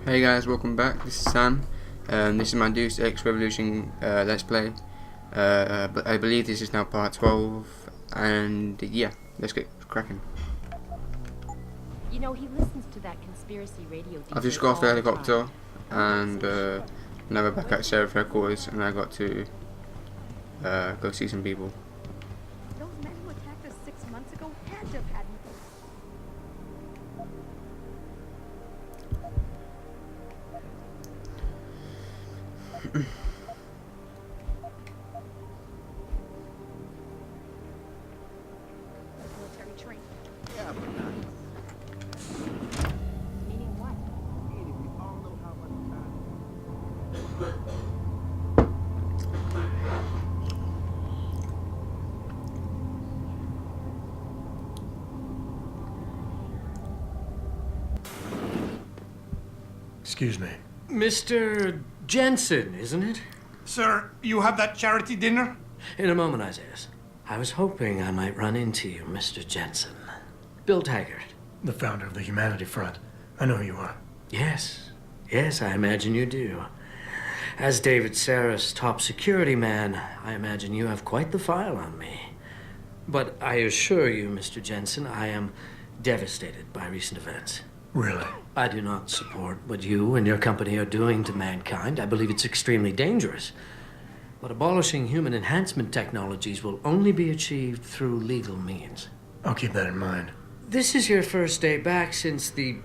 Hey guys, welcome back. This is Sam. This is my Deus Ex Revolution Let's Play. But I believe this is now part 12, and yeah, let's get cracking. You know, he listens to that conspiracy radio. I've just got off the helicopter, and now we're back at Sheriff Headquarters, and I got to go see some people. Those men who attacked us 6 months ago had to have had me. Military training. Yeah, but not. Meaning what? Meaning we all know how much time. Excuse me. Mr. Jensen, isn't it? Sir, you have that charity dinner? In a moment, Isaiah. I was hoping I might run into you, Mr. Jensen. Bill Taggart. The founder of the Humanity Front. I know who you are. Yes, I imagine you do. As David Saris' top security man, I imagine you have quite the file on me. But I assure you, Mr. Jensen, I am devastated by recent events. Really? I do not support what you and your company are doing to mankind. I believe it's extremely dangerous. But abolishing human enhancement technologies will only be achieved through legal means. I'll keep that in mind. This is your first day back since the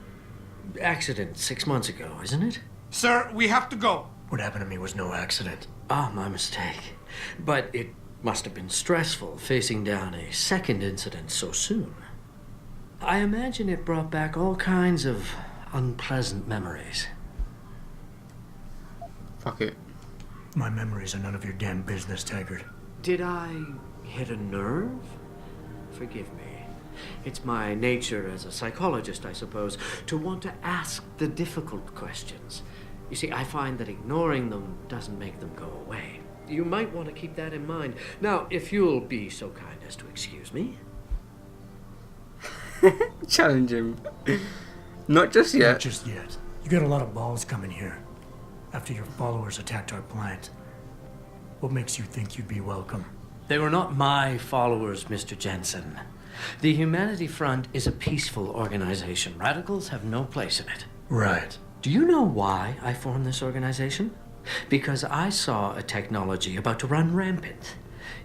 accident 6 months ago, isn't it? Sir, we have to go. What happened to me was no accident. Ah, my mistake. But it must have been stressful facing down a second incident so soon. I imagine it brought back all kinds of unpleasant memories. Fuck it. My memories are none of your damn business, Taggart. Did I hit a nerve? Forgive me. It's my nature as a psychologist, I suppose, to want to ask the difficult questions. You see, I find that ignoring them doesn't make them go away. You might want to keep that in mind. Now, if you'll be so kind as to excuse me. Challenge him. Not just yet. Not just yet. You got a lot of balls coming here. After your followers attacked our plant. What makes you think you'd be welcome? They were not my followers, Mr. Jensen. The Humanity Front is a peaceful organization. Radicals have no place in it. Right. Do you know why I formed this organization? Because I saw a technology about to run rampant.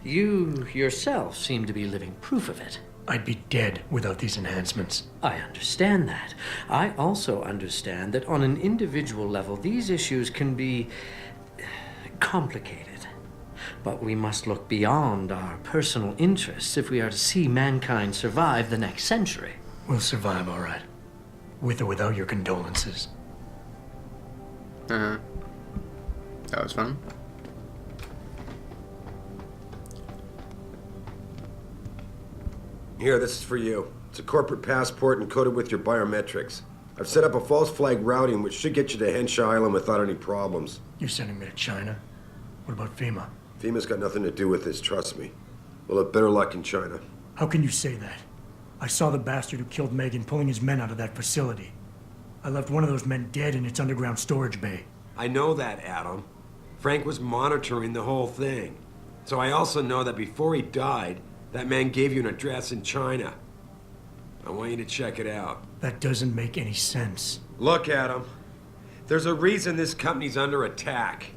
You yourself seem to be living proof of it. I'd be dead without these enhancements. I understand that. I also understand that on an individual level, these issues can be complicated. But we must look beyond our personal interests if we are to see mankind survive the next century. We'll survive, all right. With or without your condolences. That was fun. Here, this is for you. It's a corporate passport encoded with your biometrics. I've set up a false flag routing which should get you to Henshaw Island without any problems. You're sending me to China? What about FEMA? FEMA's got nothing to do with this, trust me. We'll have better luck in China. How can you say that? I saw the bastard who killed Megan pulling his men out of that facility. I left one of those men dead in its underground storage bay. I know that, Adam. Frank was monitoring the whole thing. So I also know that before he died, that man gave you an address in China. I want you to check it out. That doesn't make any sense. Look, Adam. There's a reason this company's under attack.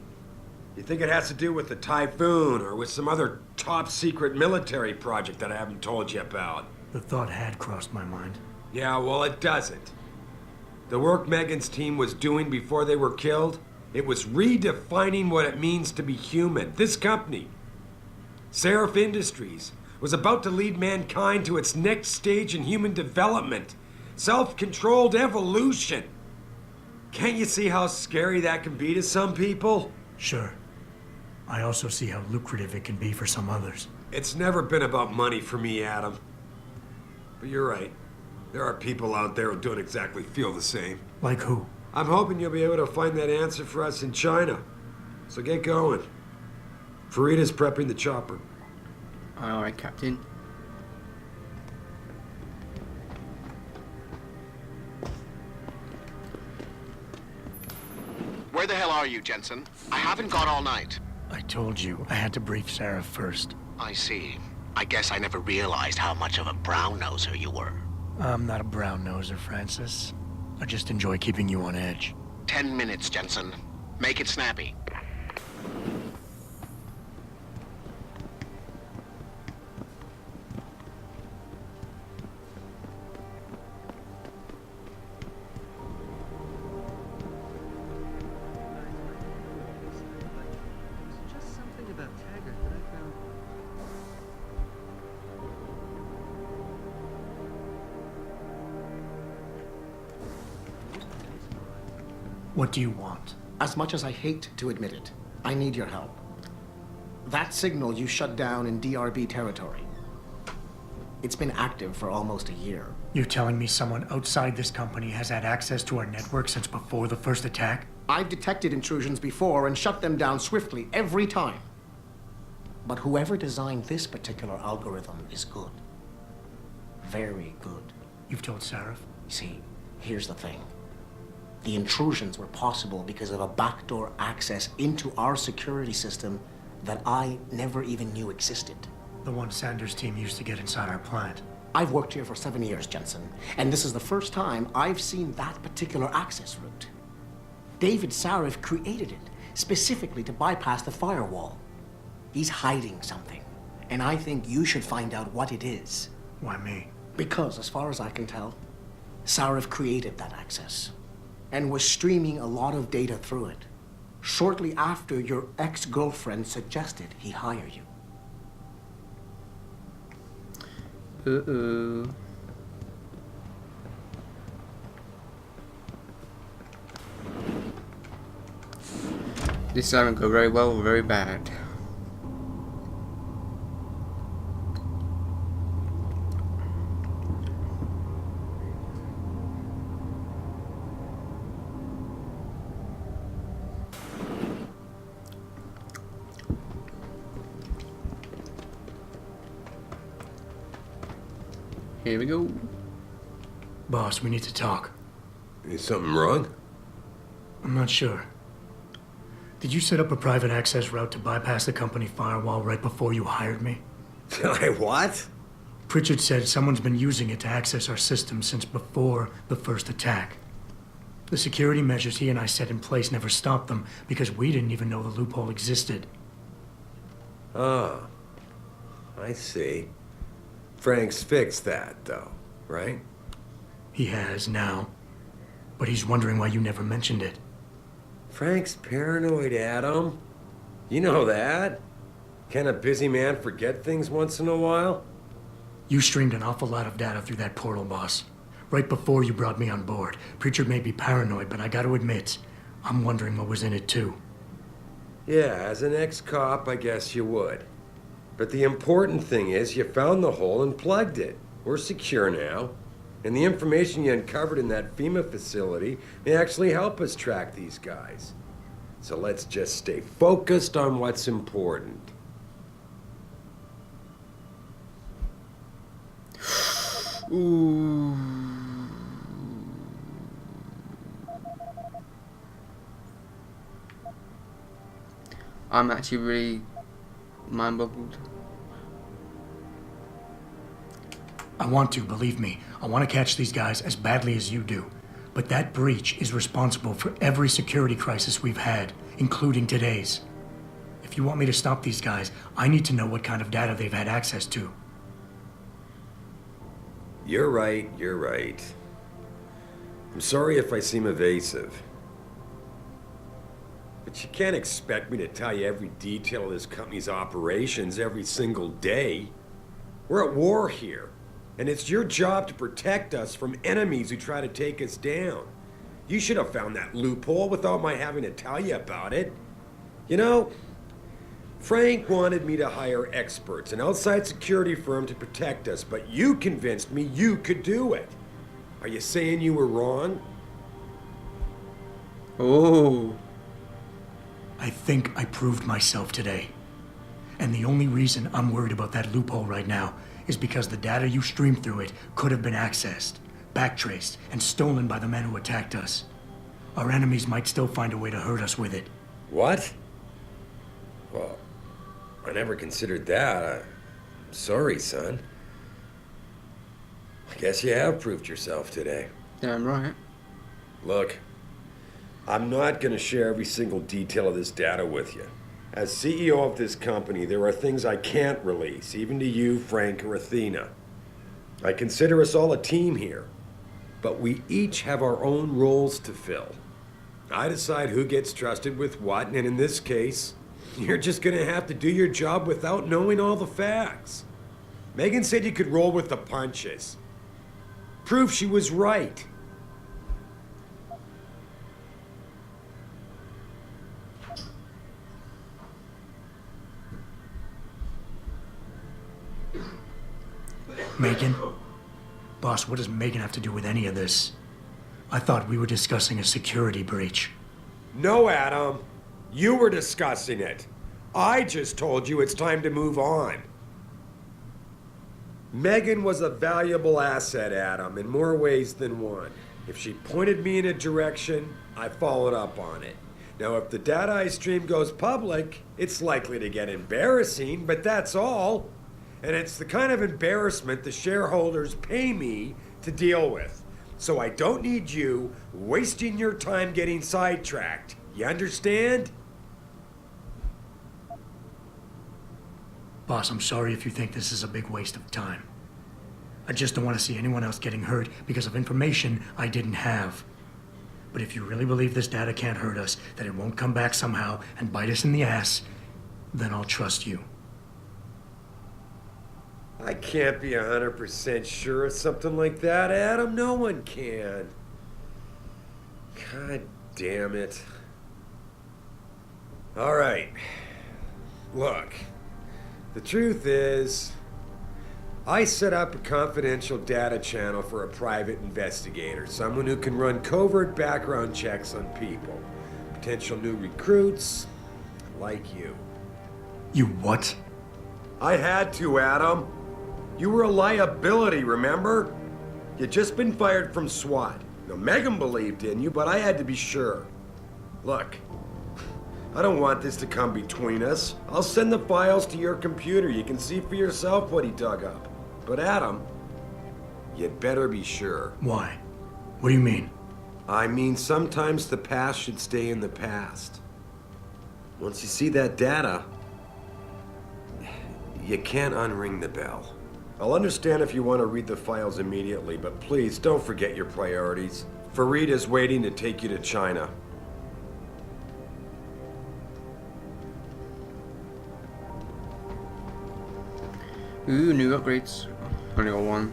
You think it has to do with the typhoon or with some other top secret military project that I haven't told you about? The thought had crossed my mind. Yeah, well, it doesn't. The work Megan's team was doing before they were killed, it was redefining what it means to be human. This company, Seraph Industries, was about to lead mankind to its next stage in human development. Self-controlled evolution. Can't you see how scary that can be to some people? Sure. I also see how lucrative it can be for some others. It's never been about money for me, Adam. But you're right. There are people out there who don't exactly feel the same. Like who? I'm hoping you'll be able to find that answer for us in China. So get going. Farida's prepping the chopper. Alright, Captain. Where the hell are you, Jensen? I haven't got all night. I told you I had to brief Sarah first. I see. I guess I never realized how much of a brown-noser you were. I'm not a brown-noser, Francis. I just enjoy keeping you on edge. 10 minutes, Jensen. Make it snappy. Just something about Taggart that I found. What do you want? As much as I hate to admit it, I need your help. That signal you shut down in DRB territory. It's been active for almost a year. You're telling me someone outside this company has had access to our network since before the first attack? I've detected intrusions before and shut them down swiftly every time. But whoever designed this particular algorithm is good. Very good. You've told Sarah? You see, here's the thing. The intrusions were possible because of a backdoor access into our security system that I never even knew existed. The one Sanders' team used to get inside our plant. I've worked here for 7 years, Jensen, and this is the first time I've seen that particular access route. David Sarif created it specifically to bypass the firewall. He's hiding something, and I think you should find out what it is. Why me? Because, as far as I can tell, Sarif created that access and was streaming a lot of data through it shortly after your ex-girlfriend suggested he hire you. Uh-oh. This doesn't go very well or very bad. Here we go. Boss, we need to talk. Is something wrong? I'm not sure. Did you set up a private access route to bypass the company firewall right before you hired me? What? Pritchard said someone's been using it to access our system since before the first attack. The security measures he and I set in place never stopped them because we didn't even know the loophole existed. Oh, I see. Frank's fixed that, though, right? He has now, but he's wondering why you never mentioned it. Frank's paranoid, Adam. You know that. Can a busy man forget things once in a while? You streamed an awful lot of data through that portal, boss. Right before you brought me on board. Pritchard may be paranoid, but I gotta admit, I'm wondering what was in it too. Yeah, as an ex-cop, I guess you would. But the important thing is you found the hole and plugged it. We're secure now. And the information you uncovered in that FEMA facility may actually help us track these guys. So let's just stay focused on what's important. Ooh. I'm actually really mind-boggled. I want to, believe me. I want to catch these guys as badly as you do. But that breach is responsible for every security crisis we've had, including today's. If you want me to stop these guys, I need to know what kind of data they've had access to. You're right, you're right. I'm sorry if I seem evasive. But you can't expect me to tell you every detail of this company's operations every single day. We're at war here, and it's your job to protect us from enemies who try to take us down. You should have found that loophole without my having to tell you about it. You know, Frank wanted me to hire experts, an outside security firm to protect us, but you convinced me you could do it. Are you saying you were wrong? Oh. I think I proved myself today. And the only reason I'm worried about that loophole right now is because the data you streamed through it could have been accessed, backtraced, and stolen by the men who attacked us. Our enemies might still find a way to hurt us with it. What? Well, I never considered that. I'm sorry, son. I guess you have proved yourself today. Damn right. Look, I'm not going to share every single detail of this data with you. As CEO of this company, there are things I can't release, even to you, Frank, or Athena. I consider us all a team here, but we each have our own roles to fill. I decide who gets trusted with what, and in this case, you're just going to have to do your job without knowing all the facts. Megan said you could roll with the punches. Proof she was right. Megan? Boss, what does Megan have to do with any of this? I thought we were discussing a security breach. No, Adam. You were discussing it. I just told you it's time to move on. Megan was a valuable asset, Adam, in more ways than one. If she pointed me in a direction, I followed up on it. Now, if the data I stream goes public, it's likely to get embarrassing, but that's all. And it's the kind of embarrassment the shareholders pay me to deal with. So I don't need you wasting your time getting sidetracked. You understand? Boss, I'm sorry if you think this is a big waste of time. I just don't want to see anyone else getting hurt because of information I didn't have. But if you really believe this data can't hurt us, that it won't come back somehow and bite us in the ass, then I'll trust you. I can't be 100% sure of something like that, Adam. No one can. God damn it. All right. Look, the truth is, I set up a confidential data channel for a private investigator, someone who can run covert background checks on people, potential new recruits, like you. You what? I had to, Adam. You were a liability, remember? You'd just been fired from SWAT. Now, Megan believed in you, but I had to be sure. Look, I don't want this to come between us. I'll send the files to your computer. You can see for yourself what he dug up. But Adam, you'd better be sure. Why? What do you mean? I mean, sometimes the past should stay in the past. Once you see that data, you can't unring the bell. I'll understand if you want to read the files immediately, but please don't forget your priorities. Farid is waiting to take you to China. Ooh, new upgrades. Only got one.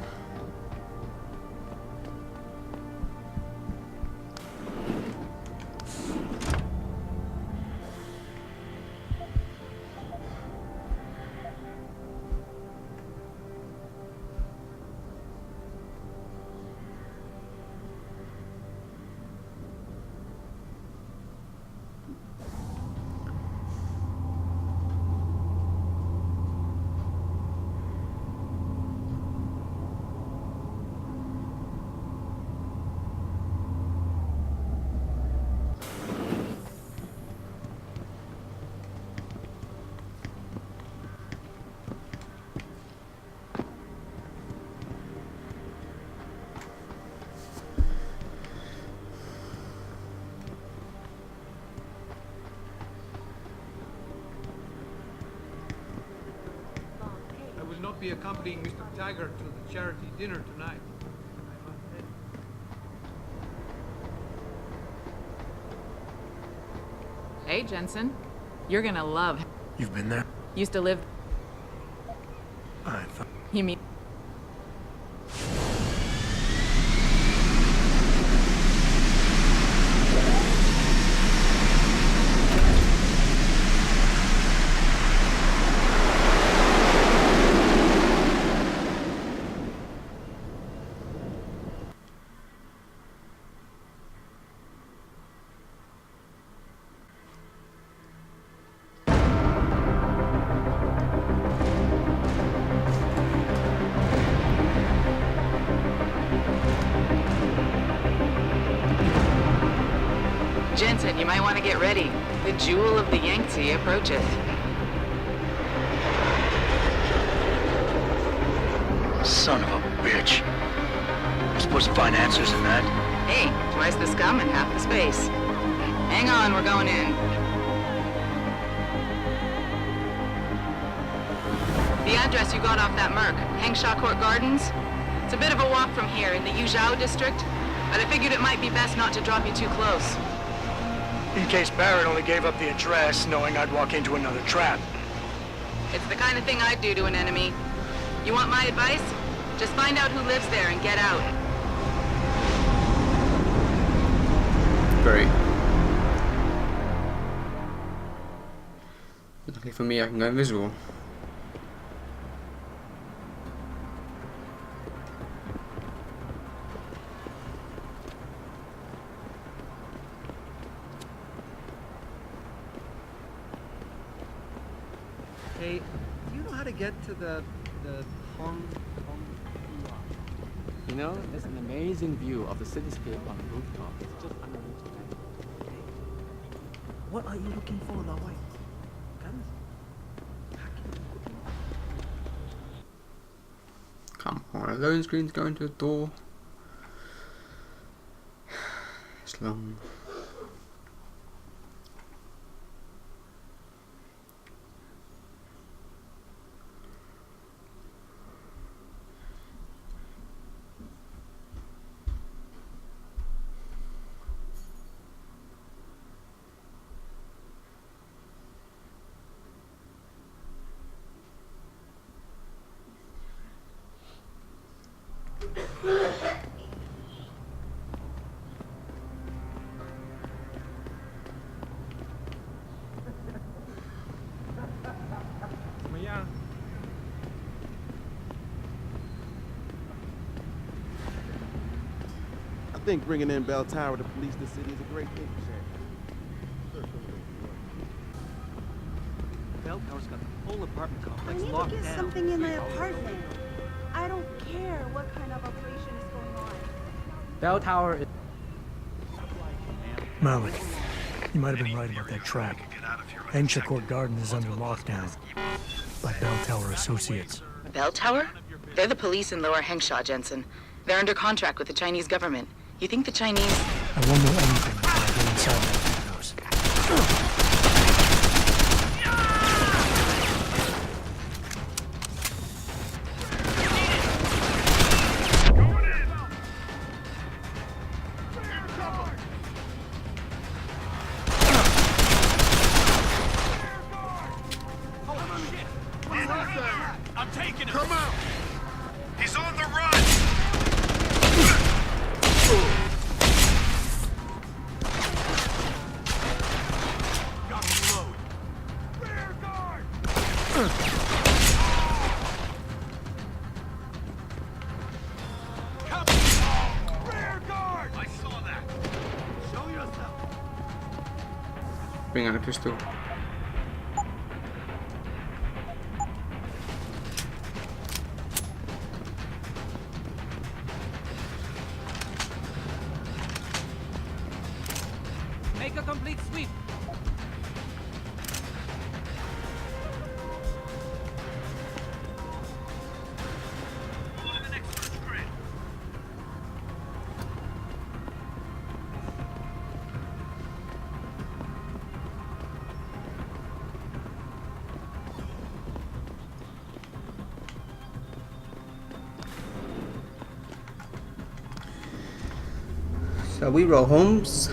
Be accompanying Mr. Taggart to the charity dinner tonight. Hey, Jensen. You're gonna love. You've been there? Used to live. I thought. You mean? Jensen, you might want to get ready. The jewel of the Yangtze approaches. Son of a bitch. We're supposed to find answers in that. Hey, twice the scum and half the space. Hang on, we're going in. The address you got off that Merc, Hengsha Court Gardens. It's a bit of a walk from here in the Yuzhou district, but I figured it might be best not to drop you too close. In case Barrett only gave up the address, knowing I'd walk into another trap. It's the kind of thing I'd do to an enemy. You want my advice? Just find out who lives there and get out. Great. Luckily for me, I can go invisible. Hey, do you know how to get to the Hong? You know, there's an amazing view of the cityscape on the rooftop. It's just underneath the tank. What are you looking for, Lawai? Guns? Come on, a loading screen's going to a door. It's long. I think bringing in Bell Tower to police the city is a great thing for Shanghai. Bell Tower's got the whole apartment I complex need to locked get down. something in my apartment. I don't care what kind of operation is going on. Bell Tower is... Malik, you might have been right about that trap. Hengsha Court Garden is under lockdown by Bell Tower Associates. Bell Tower? They're the police in Lower Hengsha, Jensen. They're under contract with the Chinese government. You think the Chinese... I won't know anything until I go inside that house. I'm taking him! Come out! He's on the run! Got him low. Rear guard! Come on! Rear guard! I saw that! Show yourself! Bring out a pistol. Make a complete sweep. So we roll Holmes.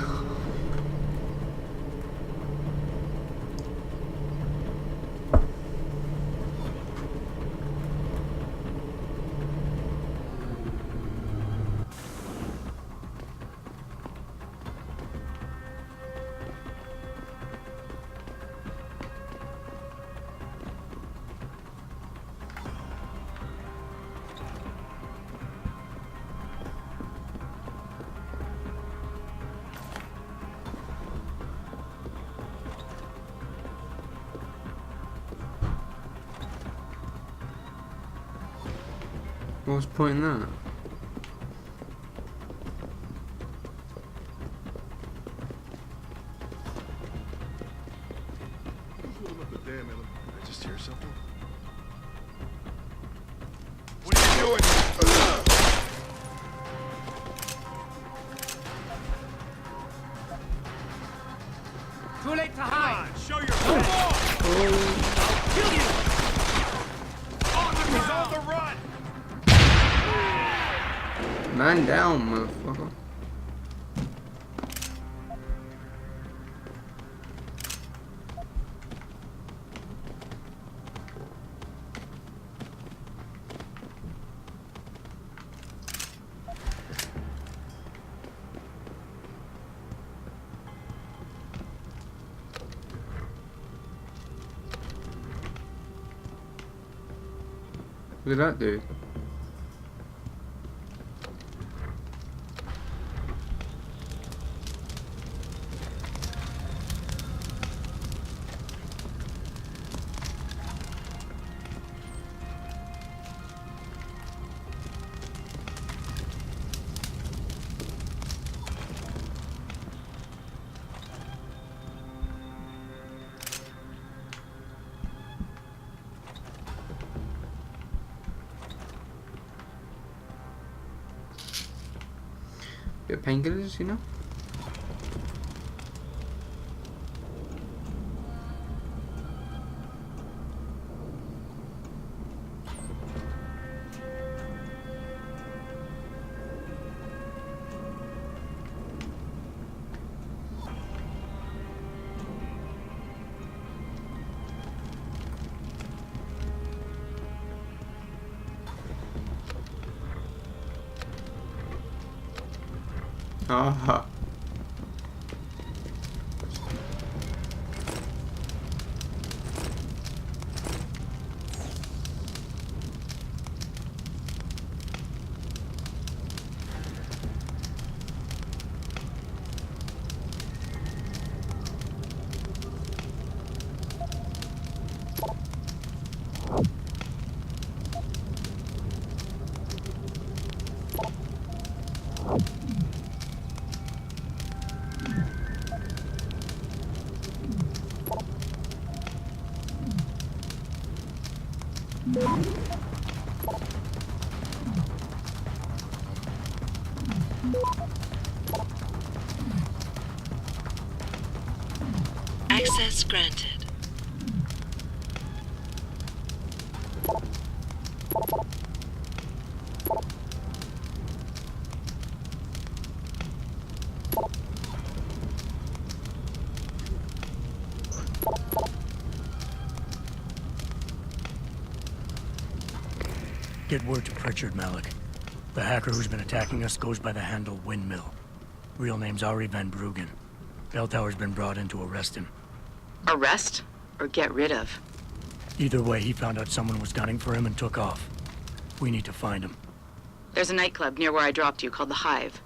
What was the point in that? Damn, Ellen. I just hear something. What are you doing? Too late to hide. Show your face. I'll kill you. He's on the run. Man down, motherfucker. What did that do? Bit of painkillers, you know? Aha. Access granted. Get word to Pritchard, Malik. The hacker who's been attacking us goes by the handle Windmill. Real name's Ari Van Bruggen. Bell Tower's been brought in to arrest him. Arrest or get rid of? Either way, he found out someone was gunning for him and took off. We need to find him. There's a nightclub near where I dropped you called the Hive.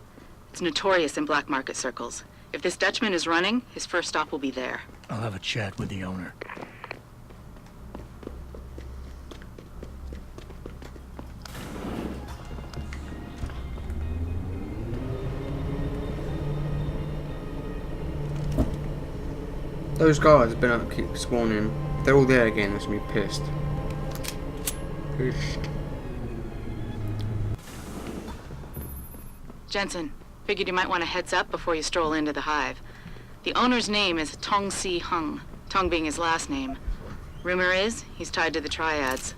It's notorious in black market circles. If this Dutchman is running, his first stop will be there. I'll have a chat with the owner. Those guards have been up keep spawning. If they're all there again, I'm gonna be pissed. Pissed. Jensen, figured you might want a heads up before you stroll into the Hive. The owner's name is Tong Si Hung, Tong being his last name. Rumor is, he's tied to the Triads.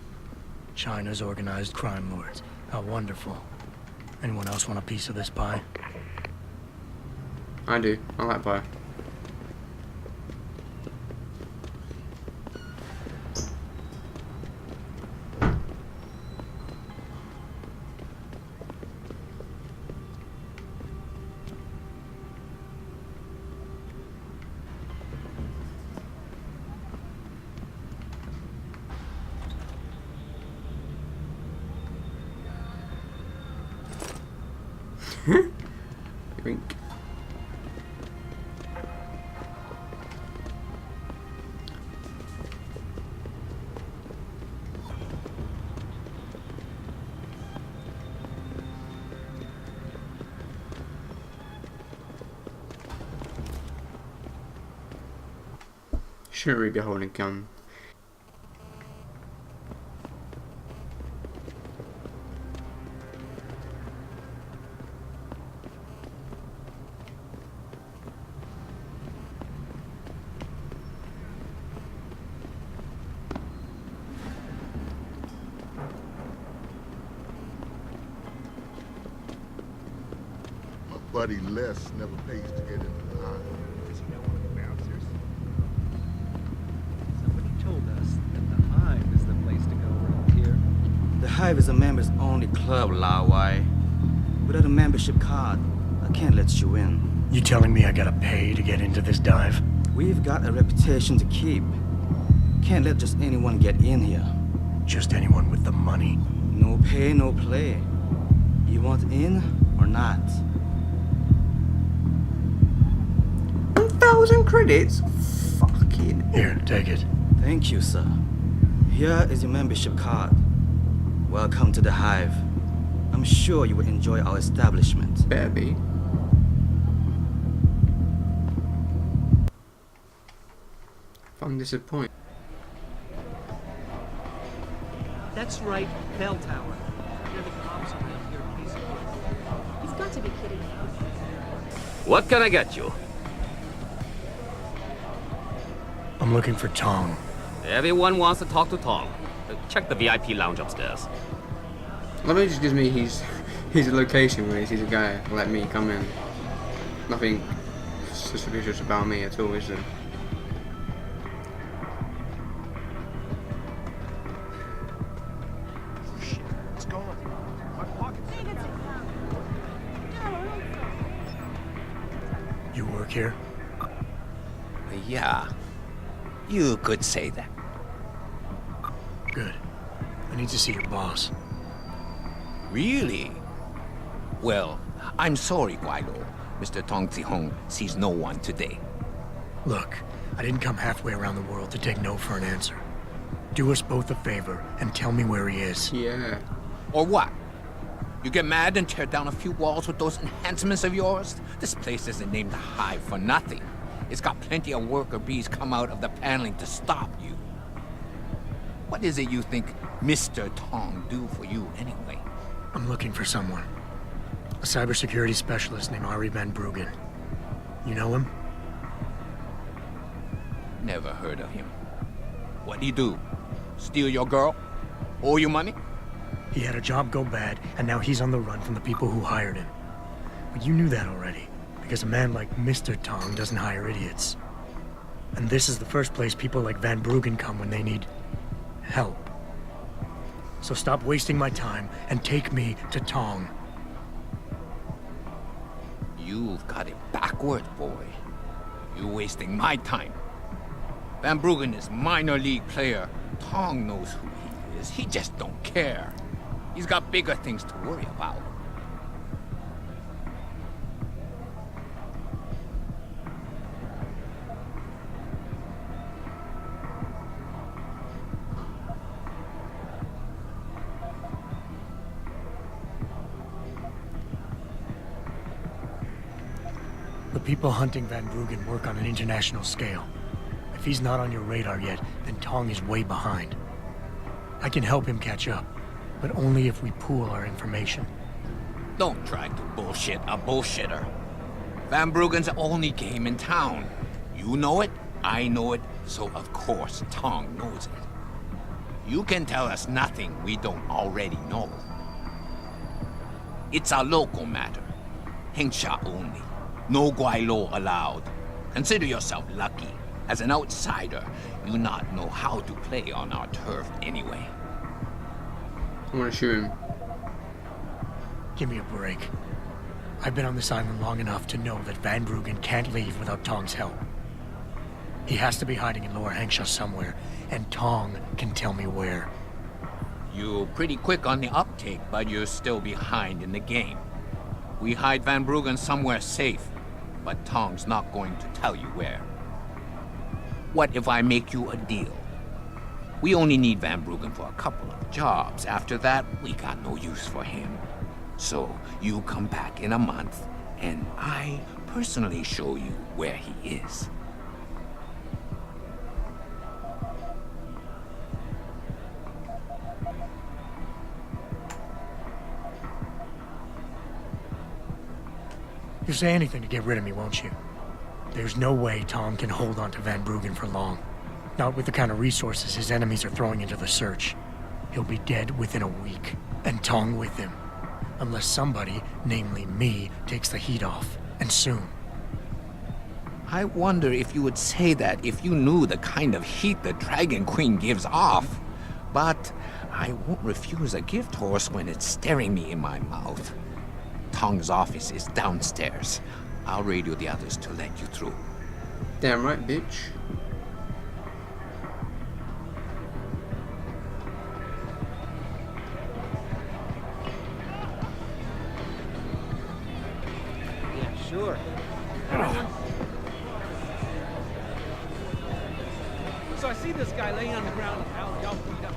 China's organized crime lords. How wonderful. Anyone else want a piece of this pie? I do. I like pie. Drink. Shouldn't really be holding a gun. buddy Les never pays to get into the hive. Does he know one of the bouncers? Somebody told us that the Hive is the place to go around here. The Hive is a members-only club, Lao Wai. Without a membership card, I can't let you in. You telling me I gotta pay to get into this dive? We've got a reputation to keep. Can't let just anyone get in here. Just anyone with the money? No pay, no play. You want in or not? 1,000 credits? Fucking... Here, take it. Thank you, sir. Here is your membership card. Welcome to the Hive. I'm sure you will enjoy our establishment. Better be. If I'm disappointed. That's right, Bell Tower. You're the cops around here, basically. He's got to be kidding me. What can I get you? I'm looking for Tong. Everyone wants to talk to Tong. Check the VIP lounge upstairs. Let me just gives me his location where he sees a guy let me come in. Nothing suspicious about me at all, is there? Shit, it's gone. My pocket's You work here? Yeah. You could say that. Good. I need to see your boss. Really? Well, I'm sorry, Guilo. Mr. Tong Zihong sees no one today. Look, I didn't come halfway around the world to take no for an answer. Do us both a favor and tell me where he is. Yeah. Or what? You get mad and tear down a few walls with those enhancements of yours? This place isn't named the Hive for nothing. It's got plenty of worker bees come out of the paneling to stop you. What is it you think Mr. Tong do for you anyway? I'm looking for someone. A cybersecurity specialist named Ari Van Bruggen. You know him? Never heard of him. What'd he do? Steal your girl? Owe you money? He had a job go bad, and now he's on the run from the people who hired him. But you knew that already, because a man like Mr. Tong doesn't hire idiots. And this is the first place people like Van Bruggen come when they need help. So stop wasting my time and take me to Tong. You've got it backwards, boy. You're wasting my time. Van Bruggen is minor league player. Tong knows who he is. He just don't care. He's got bigger things to worry about. The people hunting Van Bruggen work on an international scale. If he's not on your radar yet, then Tong is way behind. I can help him catch up, but only if we pool our information. Don't try to bullshit a bullshitter. Van Bruggen's the only game in town. You know it, I know it, so of course Tong knows it. You can tell us nothing we don't already know. It's a local matter. Hengsha only. No Guailo allowed. Consider yourself lucky. As an outsider, you not know how to play on our turf anyway. I want to shoot him. Give me a break. I've been on this island long enough to know that Van Bruggen can't leave without Tong's help. He has to be hiding in Lower Hengsha somewhere, and Tong can tell me where. You're pretty quick on the uptake, but you're still behind in the game. We hide Van Bruggen somewhere safe, but Tong's not going to tell you where. What if I make you a deal? We only need Van Bruggen for a couple of jobs. After that, we got no use for him. So you come back in a month, and I personally show you where he is. You'll say anything to get rid of me, won't you? There's no way Tong can hold on to Van Bruggen for long. Not with the kind of resources his enemies are throwing into the search. He'll be dead within a week, and Tong with him. Unless somebody, namely me, takes the heat off. And soon. I wonder if you would say that if you knew the kind of heat the Dragon Queen gives off. But I won't refuse a gift horse when it's staring me in my mouth. Tong's office is downstairs. I'll radio the others to let you through. Damn right, bitch. Yeah, sure. So I see this guy laying on the ground out, y'all beat up.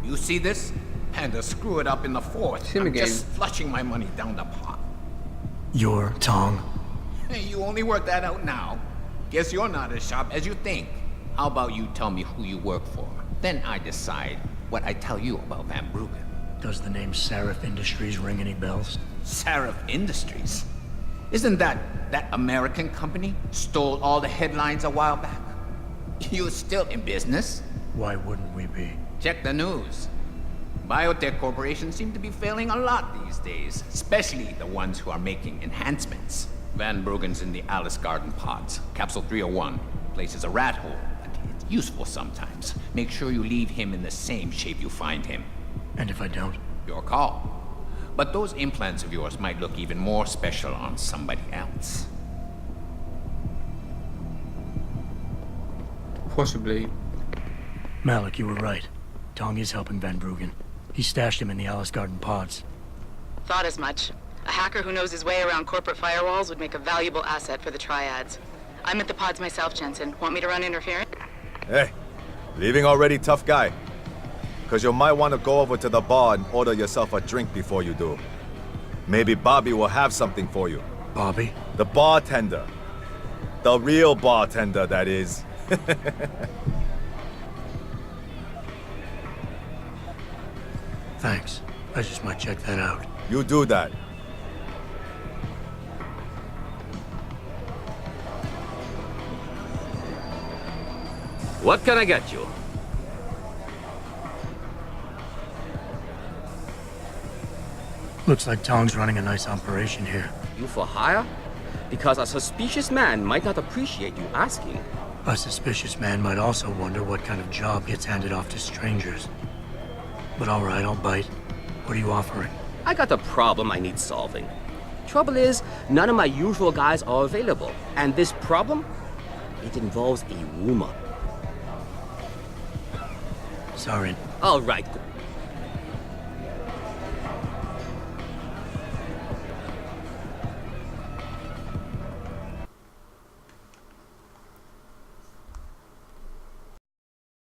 You see this? And to screw it up in the fourth, I'm again. just flushing my money down the pot. You're Tong. Hey, you only work that out now. Guess you're not as sharp as you think. How about you tell me who you work for? Then I decide what I tell you about Van Bruggen. Does the name Seraph Industries ring any bells? Seraph Industries? Isn't that American company stole all the headlines a while back? You're still in business? Why wouldn't we be? Check the news. Biotech corporations seem to be failing a lot these days, especially the ones who are making enhancements. Van Bruggen's in the Alice Garden pods. Capsule 301. Place is a rat hole, but it's useful sometimes. Make sure you leave him in the same shape you find him. And if I don't? Your call. But those implants of yours might look even more special on somebody else. Possibly. Malik, you were right. Tong is helping Van Bruggen. He stashed him in the Alice Garden pods. Thought as much. A hacker who knows his way around corporate firewalls would make a valuable asset for the Triads. I'm at the pods myself, Jensen. Want me to run interference? Hey, leaving already, tough guy? Because you might want to go over to the bar and order yourself a drink before you do. Maybe Bobby will have something for you. Bobby? The bartender. The real bartender, that is. Thanks. I just might check that out. You do that. What can I get you? Looks like Tong's running a nice operation here. You for hire? Because a suspicious man might not appreciate you asking. A suspicious man might also wonder what kind of job gets handed off to strangers. But all right, I'll bite. What are you offering? I got a problem I need solving. Trouble is, none of my usual guys are available. And this problem? It involves a woman. Sorry. All right,